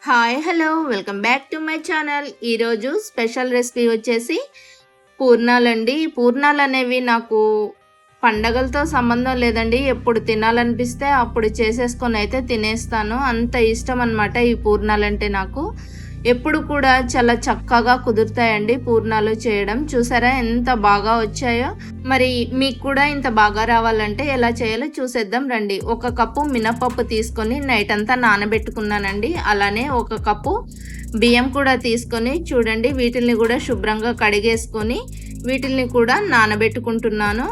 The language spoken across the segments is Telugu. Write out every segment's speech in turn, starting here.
Hi hello welcome back to my channel. ఈరోజు స్పెషల్ రెసిపీ వచ్చేసి పూర్ణాలండి. ఈ పూర్ణాలు అనేవి నాకు పండగలతో సంబంధం లేదండి, ఎప్పుడు తినాలనిపిస్తే అప్పుడు చేసేసుకొని అయితే తినేస్తాను. అంత ఇష్టం అన్నమాట ఈ పూర్ణాలంటే నాకు. ఎప్పుడు కూడా చాలా చక్కగా కుదురుతాయండి పూర్ణాలు చేయడం. చూసారా ఎంత బాగా వచ్చాయో. మరి మీకు కూడా ఇంత బాగా రావాలంటే ఎలా చేయాలో చూసేద్దాం రండి. 1 కప్పు మినపప్పు తీసుకొని నైట్ అంతా నానబెట్టుకున్నానండి. అలానే 1 కప్పు బియ్యం కూడా తీసుకొని చూడండి, వీటిల్ని కూడా శుభ్రంగా కడిగేసుకొని వీటిల్ని కూడా నానబెట్టుకుంటున్నాను.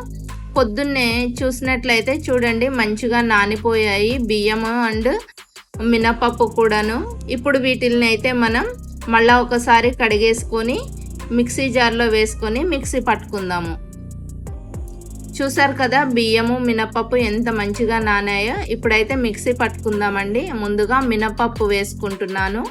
పొద్దున్నే చూసినట్లయితే చూడండి మంచిగా నానిపోయాయి బియ్యము అండ్ మినపప్పు కూడాను. ఇప్పుడు వీటిల్ని అయితే మనం మళ్ళీ ఒకసారి కడిగేసుకొని మిక్సీ జార్లో వేసుకొని మిక్సీ పట్టుకుందాము. చూసారు కదా బియ్యము మినపప్పు ఎంత మంచిగా నానాయో. ఇప్పుడైతే మిక్సీ పట్టుకుందామండి. ముందుగా మినపప్పు వేసుకుంటున్నాను.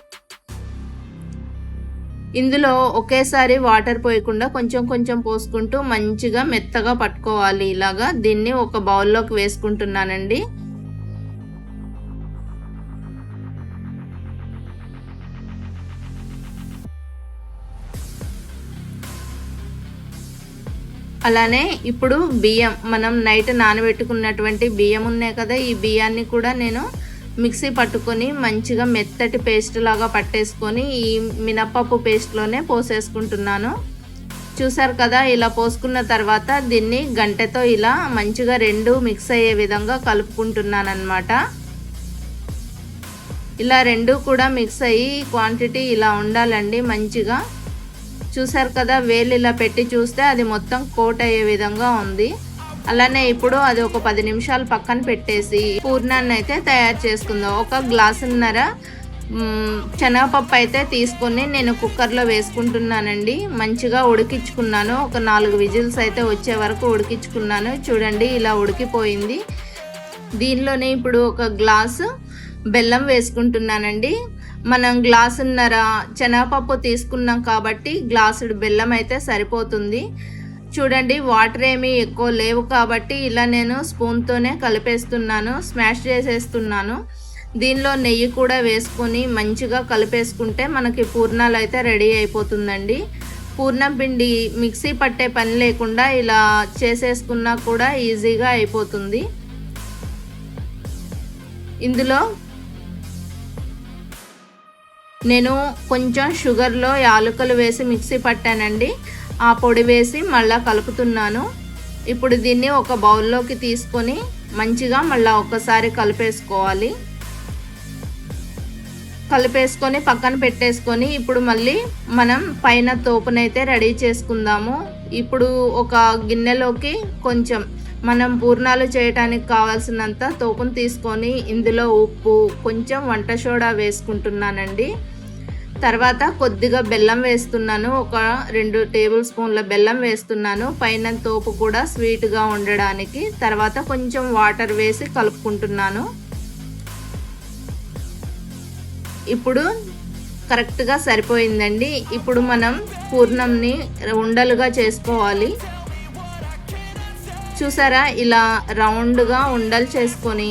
ఇందులో ఒకేసారి వాటర్ పోయకుండా కొంచెం కొంచెం పోసుకుంటూ మంచిగా మెత్తగా పట్టుకోవాలి. ఇలాగా దీన్ని ఒక బౌల్లోకి వేసుకుంటున్నానండి. అలానే ఇప్పుడు బియ్యం, మనం నైట్ నానబెట్టుకున్నటువంటి బియ్యం ఉన్నాయి కదా, ఈ బియ్యాన్ని కూడా నేను మిక్సీ పట్టుకొని మంచిగా మెత్తటి పేస్ట్ లాగా పట్టేసుకొని ఈ మినపప్పు పేస్ట్లోనే పోసేసుకుంటున్నాను. చూసారు కదా, ఇలా పోసుకున్న తర్వాత దీన్ని గంటెతో ఇలా మంచిగా రెండు మిక్స్ అయ్యే విధంగా కలుపుకుంటున్నాను అన్నమాట. ఇలా రెండు కూడా మిక్స్ అయ్యి క్వాంటిటీ ఇలా ఉండాలండి మంచిగా. చూసారు కదా, వేలు ఇలా పెట్టి చూస్తే అది మొత్తం కోట్ అయ్యే విధంగా ఉంది. అలానే ఇప్పుడు అది ఒక 10 నిమిషాలు పక్కన పెట్టేసి పూర్ణాన్ని అయితే తయారు చేసుకుందాం. 1 గ్లాసున్నర శనగపప్పు అయితే తీసుకొని నేను కుక్కర్లో వేసుకుంటున్నానండి. మంచిగా ఉడికించుకున్నాను. ఒక 4 విజిల్స్ అయితే వచ్చే వరకు ఉడికించుకున్నాను. చూడండి ఇలా ఉడికిపోయింది. దీనిలోనే ఇప్పుడు 1 గ్లాసు బెల్లం వేసుకుంటున్నానండి. మనం గ్లాసున్నర శనగపప్పు తీసుకున్నాం కాబట్టి గ్లాసుడు బెల్లం అయితే సరిపోతుంది. చూడండి వాటర్ ఏమీ ఎక్కువ లేవు కాబట్టి ఇలా నేను స్పూన్తోనే కలిపేస్తున్నాను, స్మాష్ చేసేస్తున్నాను. దీనిలో నెయ్యి కూడా వేసుకొని మంచిగా కలిపేసుకుంటే మనకి పూర్ణాలు అయితే రెడీ అయిపోతుందండి. పూర్ణం పిండి మిక్సీ పట్టే పని లేకుండా ఇలా చేసేసుకున్నా కూడా ఈజీగా అయిపోతుంది. ఇందులో నేను కొంచెం షుగర్లో యాలకులు వేసి మిక్సీ పట్టానండి. ఆ పొడి వేసి మళ్ళీ కలుపుతున్నాను. ఇప్పుడు దీన్ని ఒక బౌల్లోకి తీసుకొని మంచిగా మళ్ళీ ఒకసారి కలిపేసుకోవాలి. కలిపేసుకొని పక్కన పెట్టేసుకొని ఇప్పుడు మళ్ళీ మనం పైన తోపునైతే రెడీ చేసుకుందాము. ఇప్పుడు ఒక గిన్నెలోకి కొంచెం మనం పూర్ణాలు చేయడానికి కావాల్సినంత తోపును తీసుకొని ఇందులో ఉప్పు, కొంచెం వంట సోడా వేసుకుంటున్నానండి. తర్వాత కొద్దిగా బెల్లం వేస్తున్నాను. ఒక 2 టేబుల్ స్పూన్ల బెల్లం వేస్తున్నాను, పైన తోపు కూడా స్వీట్గా ఉండడానికి. తర్వాత కొంచెం వాటర్ వేసి కలుపుకుంటున్నాను. ఇప్పుడు కరెక్ట్గా సరిపోయిందండి. ఇప్పుడు మనం పూర్ణంని ఉండలుగా చేసుకోవాలి. చూసారా, ఇలా రౌండ్గా ఉండలు చేసుకొని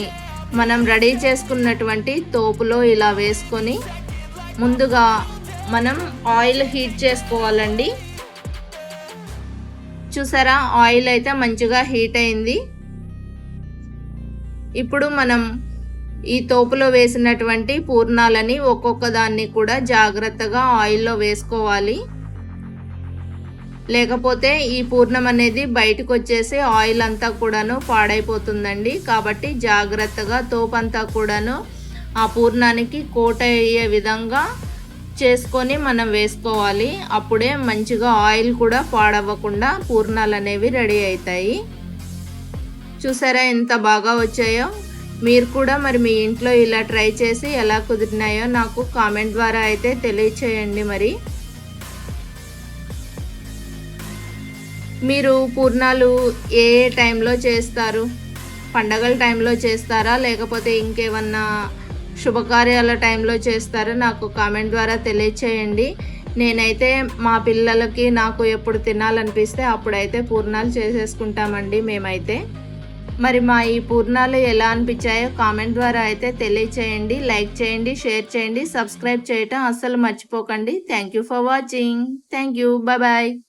మనం రెడీ చేసుకున్నటువంటి తోపులో ఇలా వేసుకొని ముందుగా మనం ఆయిల్ హీట్ చేసుకోవాలండి. చూసారా, ఆయిల్ అయితే మంచిగా హీట్ అయింది. ఇప్పుడు మనం ఈ తోపులో వేసినటువంటి పూర్ణాలని ఒక్కొక్క దాన్ని కూడా జాగ్రత్తగా ఆయిల్లో వేసుకోవాలి. లేకపోతే ఈ పూర్ణం అనేది బయటకు వచ్చేసి ఆయిల్ అంతా కూడాను పాడైపోతుందండి. కాబట్టి జాగ్రత్తగా తోపంతా కూడాను ఆ పూర్ణానికి కోట్ అయ్యే విధంగా చేసుకొని మనం వేసుకోవాలి. అప్పుడే మంచిగా ఆయిల్ కూడా పాడవ్వకుండా పూర్ణాలు అనేవి రెడీ అవుతాయి. చూసారా ఎంత బాగా వచ్చాయో. మీరు కూడా మరి మీ ఇంట్లో ఇలా ట్రై చేసి ఎలా కుదిరినాయో నాకు కామెంట్ ద్వారా అయితే తెలియచేయండి. మరి మీరు పూర్ణాలు ఏ టైంలో చేస్తారు? పండగల టైంలో చేస్తారా, లేకపోతే ఇంకేమన్నా శుభకార్యాల టైంలో చేస్తారా? నాకు కామెంట్ ద్వారా తెలియచేయండి. నేనైతే మా పిల్లలకి నాకు ఎప్పుడు తినాలనిపిస్తే అప్పుడైతే పూర్ణాలు చేసేసుకుంటామండి మేమైతే. మరి మా ఈ పూర్ణాలు ఎలా అనిపించాయో కామెంట్ ద్వారా అయితే తెలియచేయండి. లైక్ చేయండి, షేర్ చేయండి, సబ్స్క్రైబ్ చేయటం అస్సలు మర్చిపోకండి. Thank you for watching. Thank you. Bye.